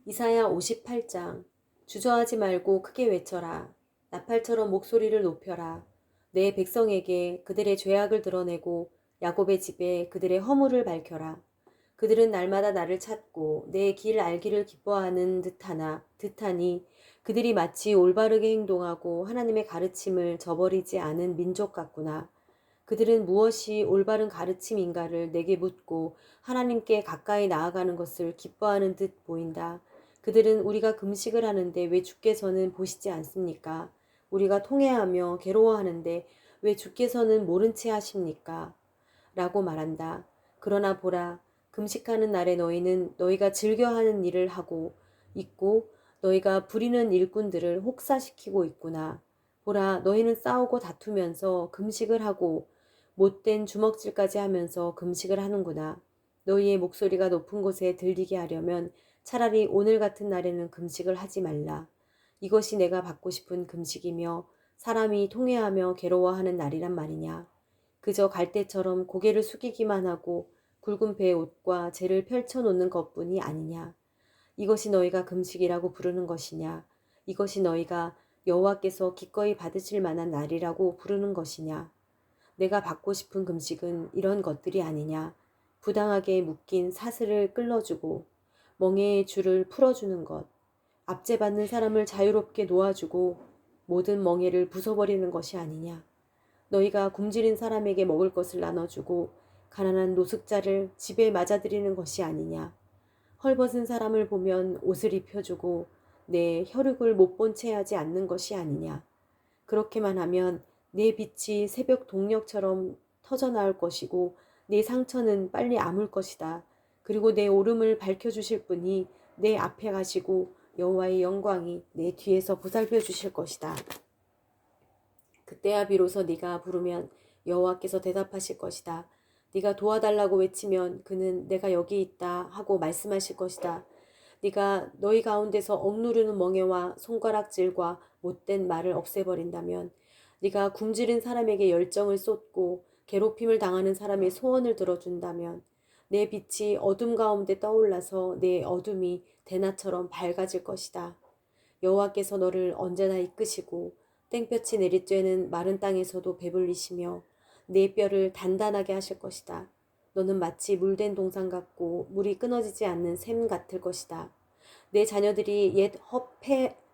이사야 58장. 주저하지 말고 크게 외쳐라. 나팔처럼 목소리를 높여라. 내 백성에게 그들의 죄악을 드러내고 야곱의 집에 그들의 허물을 밝혀라. 그들은 날마다 나를 찾고 내 길 알기를 기뻐하는 듯하니 그들이 마치 올바르게 행동하고 하나님의 가르침을 저버리지 않은 민족 같구나. 그들은 무엇이 올바른 가르침인가를 내게 묻고 하나님께 가까이 나아가는 것을 기뻐하는 듯 보인다. 그들은 우리가 금식을 하는데 왜 주께서는 보시지 않습니까? 우리가 통회하며 괴로워하는데 왜 주께서는 모른 채 하십니까? 라고 말한다. 그러나 보라, 금식하는 날에 너희는 너희가 즐겨하는 일을 하고 있고 너희가 부리는 일꾼들을 혹사시키고 있구나. 보라, 너희는 싸우고 다투면서 금식을 하고 못된 주먹질까지 하면서 금식을 하는구나. 너희의 목소리가 높은 곳에 들리게 하려면 차라리 오늘 같은 날에는 금식을 하지 말라. 이것이 내가 받고 싶은 금식이며 사람이 통회하며 괴로워하는 날이란 말이냐. 그저 갈대처럼 고개를 숙이기만 하고 굵은 배의 옷과 재를 펼쳐놓는 것뿐이 아니냐. 이것이 너희가 금식이라고 부르는 것이냐. 이것이 너희가 여호와께서 기꺼이 받으실 만한 날이라고 부르는 것이냐. 내가 받고 싶은 금식은 이런 것들이 아니냐. 부당하게 묶인 사슬을 끌어주고 멍에의 줄을 풀어주는 것. 압제받는 사람을 자유롭게 놓아주고 모든 멍에를 부숴버리는 것이 아니냐. 너희가 굶주린 사람에게 먹을 것을 나눠주고 가난한 노숙자를 집에 맞아들이는 것이 아니냐. 헐벗은 사람을 보면 옷을 입혀주고 내 혈육을 못 본 채 하지 않는 것이 아니냐. 그렇게만 하면 내 빛이 새벽 동력처럼 터져나올 것이고 내 상처는 빨리 아물 것이다. 그리고 내 오름을 밝혀주실 분이 내 앞에 가시고 여호와의 영광이 내 뒤에서 보살펴 주실 것이다. 그때야 비로소 네가 부르면 여호와께서 대답하실 것이다. 네가 도와달라고 외치면 그는 내가 여기 있다 하고 말씀하실 것이다. 네가 너희 가운데서 억누르는 멍에와 손가락질과 못된 말을 없애버린다면, 네가 굶주린 사람에게 열정을 쏟고 괴롭힘을 당하는 사람의 소원을 들어준다면, 내 빛이 어둠 가운데 떠올라서 내 어둠이 대낮처럼 밝아질 것이다. 여호와께서 너를 언제나 이끄시고 땡볕이 내리쬐는 마른 땅에서도 배불리시며 내 뼈를 단단하게 하실 것이다. 너는 마치 물된 동상 같고 물이 끊어지지 않는 샘 같을 것이다. 내 자녀들이 옛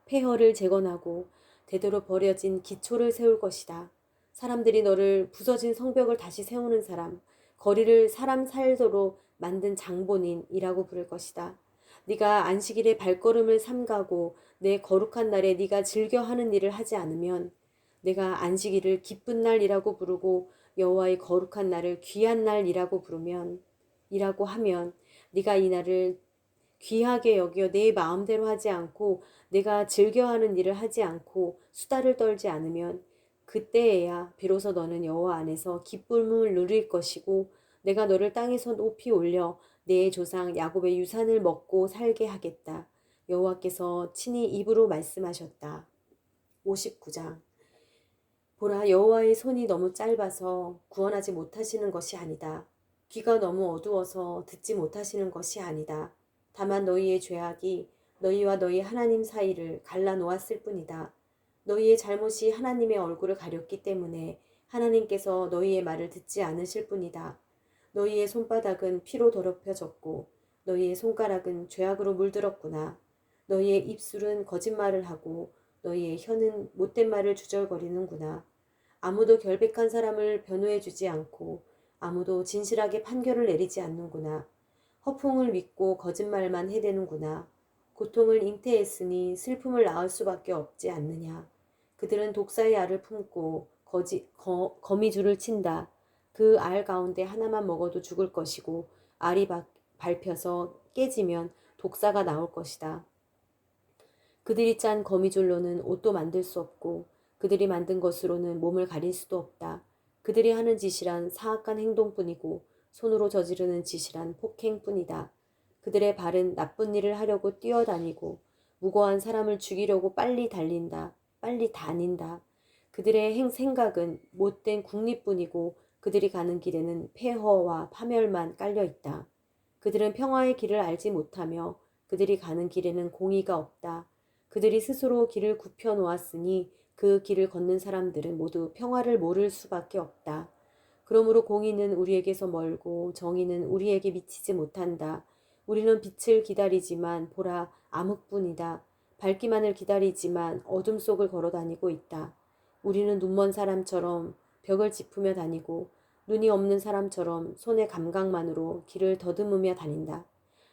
폐허를 재건하고 대대로 버려진 기초를 세울 것이다. 사람들이 너를 부서진 성벽을 다시 세우는 사람, 거리를 사람 살도록 만든 장본인이라고 부를 것이다. 네가 안식일에 발걸음을 삼가고 내 거룩한 날에 네가 즐겨 하는 일을 하지 않으면, 내가 안식일을 기쁜 날이라고 부르고 여호와의 거룩한 날을 귀한 날이라고 이라고 하면, 네가 이 날을 귀하게 여겨 내 마음대로 하지 않고 내가 즐겨하는 일을 하지 않고 수다를 떨지 않으면, 그때에야 비로소 너는 여호와 안에서 기쁨을 누릴 것이고 내가 너를 땅에서 높이 올려 내 조상 야곱의 유산을 먹고 살게 하겠다. 여호와께서 친히 입으로 말씀하셨다. 59장. 보라, 여호와의 손이 너무 짧아서 구원하지 못하시는 것이 아니다. 귀가 너무 어두워서 듣지 못하시는 것이 아니다. 다만 너희의 죄악이 너희와 너희 하나님 사이를 갈라놓았을 뿐이다. 너희의 잘못이 하나님의 얼굴을 가렸기 때문에 하나님께서 너희의 말을 듣지 않으실 뿐이다. 너희의 손바닥은 피로 더럽혀졌고 너희의 손가락은 죄악으로 물들었구나. 너희의 입술은 거짓말을 하고 너희의 혀는 못된 말을 주절거리는구나. 아무도 결백한 사람을 변호해주지 않고 아무도 진실하게 판결을 내리지 않는구나. 허풍을 믿고 거짓말만 해대는구나. 고통을 잉태했으니 슬픔을 낳을 수밖에 없지 않느냐. 그들은 독사의 알을 품고 거미줄을 친다. 그 알 가운데 하나만 먹어도 죽을 것이고 알이 밟혀서 깨지면 독사가 나올 것이다. 그들이 짠 거미줄로는 옷도 만들 수 없고 그들이 만든 것으로는 몸을 가릴 수도 없다. 그들이 하는 짓이란 사악한 행동뿐이고 손으로 저지르는 짓이란 폭행뿐이다. 그들의 발은 나쁜 일을 하려고 뛰어다니고 무고한 사람을 죽이려고 빨리 달린다. 빨리 다닌다. 그들의 생각은 못된 국리뿐이고 그들이 가는 길에는 폐허와 파멸만 깔려 있다. 그들은 평화의 길을 알지 못하며 그들이 가는 길에는 공의가 없다. 그들이 스스로 길을 굽혀 놓았으니 그 길을 걷는 사람들은 모두 평화를 모를 수밖에 없다. 그러므로 공의는 우리에게서 멀고 정의는 우리에게 미치지 못한다. 우리는 빛을 기다리지만 보라 암흑뿐이다. 밝기만을 기다리지만 어둠 속을 걸어 다니고 있다. 우리는 눈먼 사람처럼 벽을 짚으며 다니고 눈이 없는 사람처럼 손의 감각만으로 길을 더듬으며 다닌다.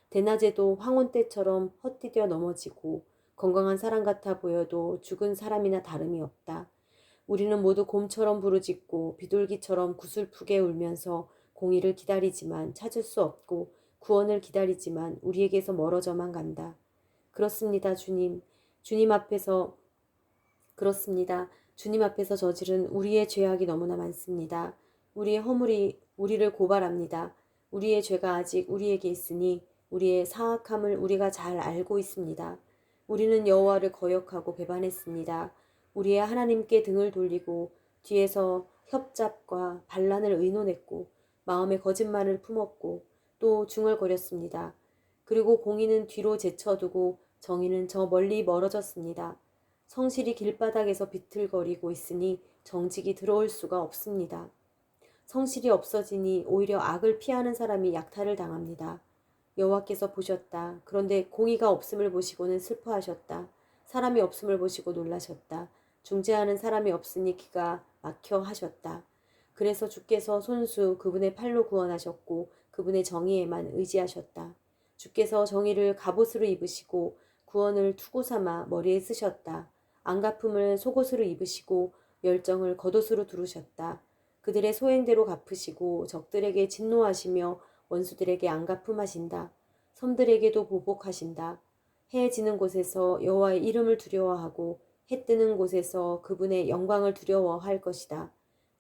대낮에도 황혼 때처럼 헛디뎌 넘어지고 건강한 사람 같아 보여도 죽은 사람이나 다름이 없다. 우리는 모두 곰처럼 부르짖고 비둘기처럼 구슬프게 울면서 공의를 기다리지만 찾을 수 없고 구원을 기다리지만 우리에게서 멀어져만 간다. 그렇습니다, 주님. 주님 앞에서 그렇습니다. 주님 앞에서 저지른 우리의 죄악이 너무나 많습니다. 우리의 허물이 우리를 고발합니다. 우리의 죄가 아직 우리에게 있으니 우리의 사악함을 우리가 잘 알고 있습니다. 우리는 여호와를 거역하고 배반했습니다. 우리의 하나님께 등을 돌리고 뒤에서 협잡과 반란을 의논했고 마음에 거짓말을 품었고 또 중얼거렸습니다. 그리고 공의는 뒤로 제쳐두고 정의는 저 멀리 멀어졌습니다. 성실이 길바닥에서 비틀거리고 있으니 정직이 들어올 수가 없습니다. 성실이 없어지니 오히려 악을 피하는 사람이 약탈을 당합니다. 여호와께서 보셨다. 그런데 공의가 없음을 보시고는 슬퍼하셨다. 사람이 없음을 보시고 놀라셨다. 중재하는 사람이 없으니 기가 막혀 하셨다. 그래서 주께서 손수 그분의 팔로 구원하셨고 그분의 정의에만 의지하셨다. 주께서 정의를 갑옷으로 입으시고 구원을 투구 삼아 머리에 쓰셨다. 안갚음을 속옷으로 입으시고 열정을 겉옷으로 두르셨다. 그들의 소행대로 갚으시고 적들에게 진노하시며 원수들에게 안갚음하신다. 섬들에게도 보복하신다. 해 지는 곳에서 여호와의 이름을 두려워하고 해 뜨는 곳에서 그분의 영광을 두려워할 것이다.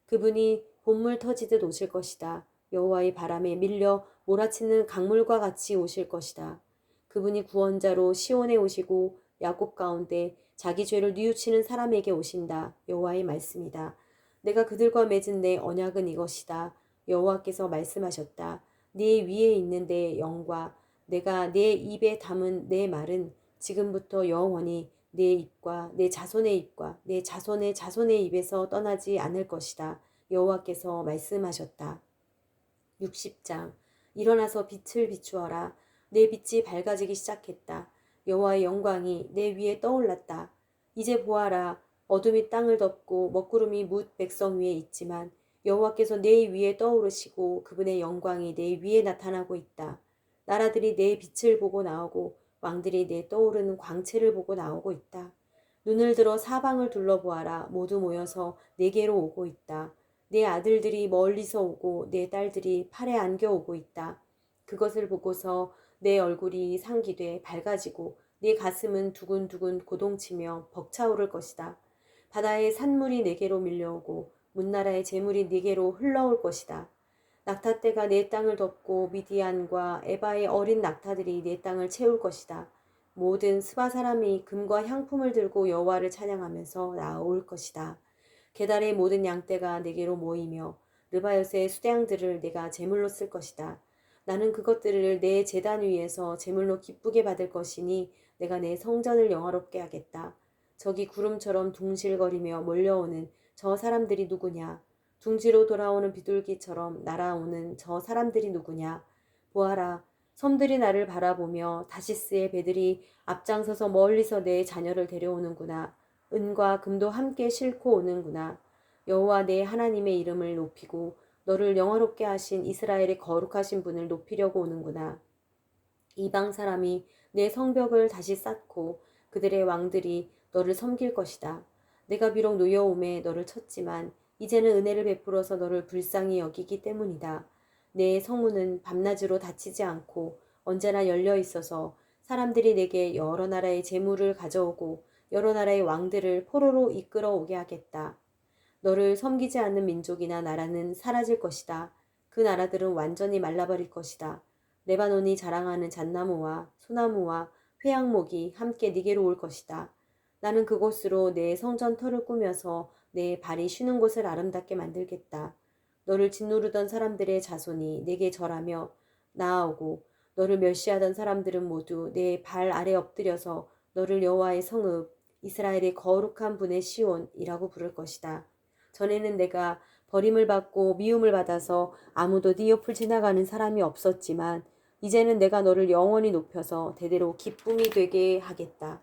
그분이 봇물 터지듯 오실 것이다. 여호와의 바람에 밀려 몰아치는 강물과 같이 오실 것이다. 그분이 구원자로 시온에 오시고 야곱 가운데 자기 죄를 뉘우치는 사람에게 오신다. 여호와의 말씀이다. 내가 그들과 맺은 내 언약은 이것이다. 여호와께서 말씀하셨다. 네 위에 있는 내 영과 내가 내 입에 담은 내 말은 지금부터 영원히 내 입과 내 자손의 입과 내 자손의 자손의 입에서 떠나지 않을 것이다. 여호와께서 말씀하셨다. 60장 일어나서 빛을 비추어라. 내 빛이 밝아지기 시작했다. 여호와의 영광이 내 위에 떠올랐다. 이제 보아라. 어둠이 땅을 덮고 먹구름이 뭇 백성 위에 있지만 여호와께서 내 위에 떠오르시고 그분의 영광이 내 위에 나타나고 있다. 나라들이 내 빛을 보고 나오고 왕들이 내 떠오르는 광채를 보고 나오고 있다. 눈을 들어 사방을 둘러보아라. 모두 모여서 내게로 오고 있다. 내 아들들이 멀리서 오고 내 딸들이 팔에 안겨 오고 있다. 그것을 보고서 내 얼굴이 상기돼 밝아지고 내 가슴은 두근두근 고동치며 벅차오를 것이다. 바다의 산물이 내게로 밀려오고 문나라의 재물이 내게로 흘러올 것이다. 낙타떼가 내 땅을 덮고 미디안과 에바의 어린 낙타들이 내 땅을 채울 것이다. 모든 스바 사람이 금과 향품을 들고 여호와를 찬양하면서 나아올 것이다. 게달의 모든 양떼가 내게로 모이며 르바요스의 수양들을 내가 제물로 쓸 것이다. 나는 그것들을 내 제단 위에서 제물로 기쁘게 받을 것이니 내가 내 성전을 영화롭게 하겠다. 저기 구름처럼 둥실거리며 몰려오는 저 사람들이 누구냐? 둥지로 돌아오는 비둘기처럼 날아오는 저 사람들이 누구냐? 보아라, 섬들이 나를 바라보며 다시스의 배들이 앞장서서 멀리서 내 자녀를 데려오는구나. 은과 금도 함께 싣고 오는구나. 여호와 내 하나님의 이름을 높이고 너를 영화롭게 하신 이스라엘의 거룩하신 분을 높이려고 오는구나. 이방 사람이 내 성벽을 다시 쌓고 그들의 왕들이 너를 섬길 것이다. 내가 비록 노여움에 너를 쳤지만 이제는 은혜를 베풀어서 너를 불쌍히 여기기 때문이다. 내 성문은 밤낮으로 닫히지 않고 언제나 열려 있어서 사람들이 내게 여러 나라의 재물을 가져오고 여러 나라의 왕들을 포로로 이끌어 오게 하겠다. 너를 섬기지 않는 민족이나 나라는 사라질 것이다. 그 나라들은 완전히 말라버릴 것이다. 레바논이 자랑하는 잣나무와 소나무와 회양목이 함께 네게로 올 것이다. 나는 그곳으로 내 성전 터를 꾸며서 내 발이 쉬는 곳을 아름답게 만들겠다. 너를 짓누르던 사람들의 자손이 내게 절하며 나아오고 너를 멸시하던 사람들은 모두 내 발 아래 엎드려서 너를 여호와의 성읍 이스라엘의 거룩한 분의 시온이라고 부를 것이다. 전에는 내가 버림을 받고 미움을 받아서 아무도 네 옆을 지나가는 사람이 없었지만 이제는 내가 너를 영원히 높여서 대대로 기쁨이 되게 하겠다.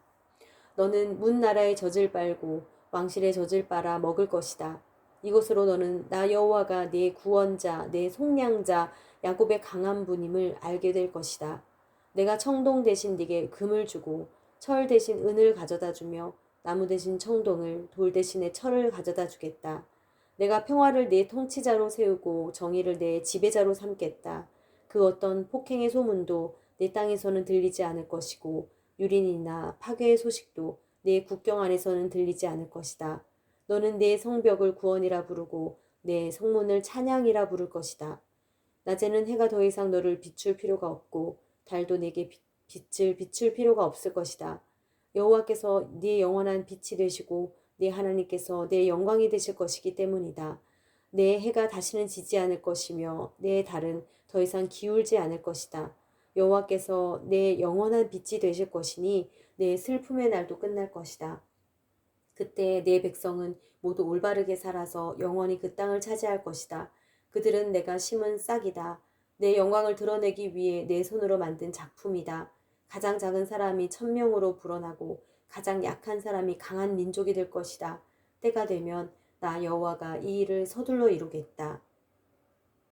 너는 문 나라의 젖을 빨고 왕실의 젖을 빨아 먹을 것이다. 이것으로 너는 나 여호와가 네 구원자, 네 속량자, 야곱의 강한 분임을 알게 될 것이다. 내가 청동 대신 네게 금을 주고 철 대신 은을 가져다 주며 나무 대신 청동을 돌 대신에 철을 가져다 주겠다. 내가 평화를 네 통치자로 세우고 정의를 네 지배자로 삼겠다. 그 어떤 폭행의 소문도 내 땅에서는 들리지 않을 것이고 유린이나 파괴의 소식도 내 국경 안에서는 들리지 않을 것이다. 너는 내 성벽을 구원이라 부르고 내 성문을 찬양이라 부를 것이다. 낮에는 해가 더 이상 너를 비출 필요가 없고 달도 내게 빛을 비출 필요가 없을 것이다. 여호와께서 네 영원한 빛이 되시고 네 하나님께서 내 영광이 되실 것이기 때문이다. 내 해가 다시는 지지 않을 것이며 내 달은 더 이상 기울지 않을 것이다. 여호와께서 내 영원한 빛이 되실 것이니 내 슬픔의 날도 끝날 것이다. 그때 내 백성은 모두 올바르게 살아서 영원히 그 땅을 차지할 것이다. 그들은 내가 심은 싹이다. 내 영광을 드러내기 위해 내 손으로 만든 작품이다. 가장 작은 사람이 1,000명으로 불어나고 가장 약한 사람이 강한 민족이 될 것이다. 때가 되면 나 여호와가 이 일을 서둘러 이루겠다.